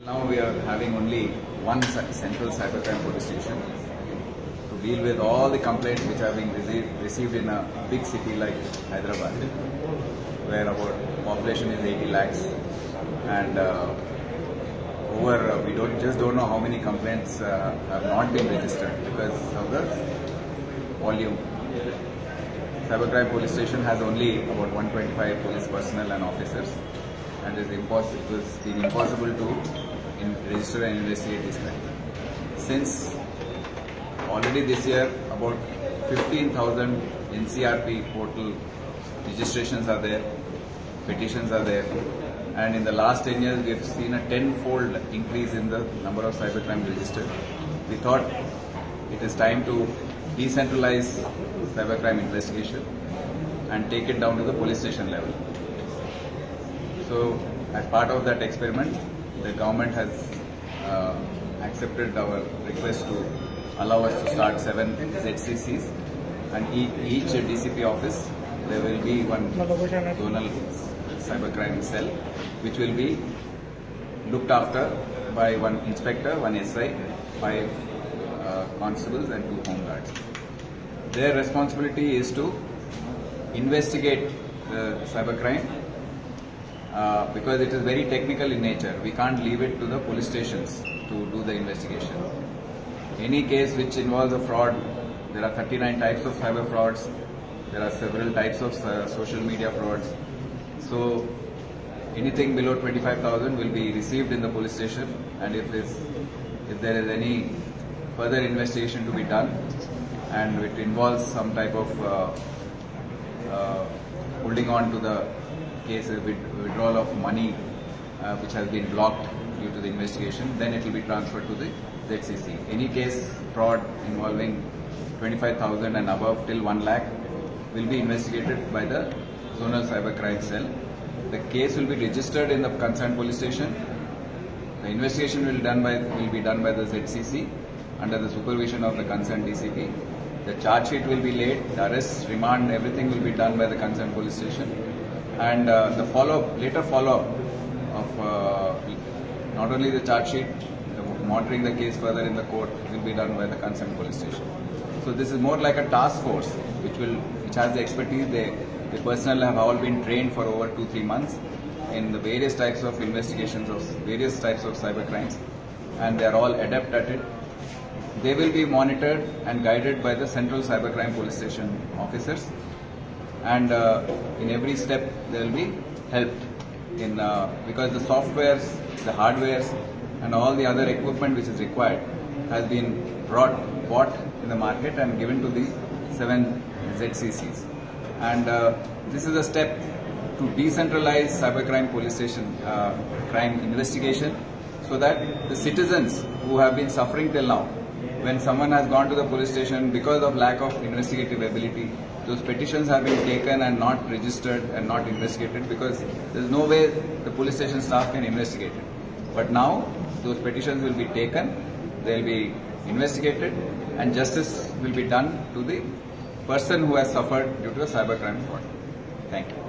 Now we are having only one central cybercrime police station to deal with all the complaints which are being received in a big city like Hyderabad, where our population is 80 lakhs, and we don't know how many complaints have not been registered because of the volume. Cybercrime police station has only about 125 police personnel and officers, and it was been impossible to register and investigate this crime. Since already this year about 15,000 NCRP portal registrations are there, petitions are there, and in the last 10 years we have seen a 10-fold increase in the number of cybercrime registered. We thought it is time to decentralize cybercrime investigation and take it down to the police station level. So, as part of that experiment, the government has accepted our request to allow us to start 7 ZCCs, and each DCP office there will be one zonal cybercrime cell, which will be looked after by one inspector, one SI, 5 constables and 2 home guards. Their responsibility is to investigate the cybercrime because it is very technical in nature. We can't leave it to the police stations to do the investigation. Any case which involves a fraud, there are 39 types of cyber frauds, there are several types of social media frauds. So anything below 25,000 will be received in the police station, and if there is any further investigation to be done and it involves some type of holding on to the case, withdrawal of money which has been blocked due to the investigation, then it will be transferred to the ZCC. Any case fraud involving 25,000 and above till 1 lakh will be investigated by the zonal cybercrime cell. The case will be registered in the concerned police station. The investigation will be done by the ZCC under the supervision of the concerned DCP. The charge sheet will be laid, the arrest, remand, everything will be done by the concerned police station, and the later follow-up of not only the charge sheet, monitoring the case further in the court will be done by the concerned police station. So this is more like a task force which has the expertise. The personnel have all been trained for over 2-3 months in the various types of investigations of various types of cyber crimes, and they are all adept at it. They will be monitored and guided by the central cybercrime police station officers, and in every step they will be helped in because the softwares, the hardwares and all the other equipment which is required has been bought in the market and given to the 7 ZCCs. And this is a step to decentralize cybercrime police station crime investigation, so that the citizens who have been suffering till now, when someone has gone to the police station because of lack of investigative ability, those petitions have been taken and not registered and not investigated because there is no way the police station staff can investigate it. But now those petitions will be taken, they will be investigated, and justice will be done to the person who has suffered due to a cybercrime fraud. Thank you.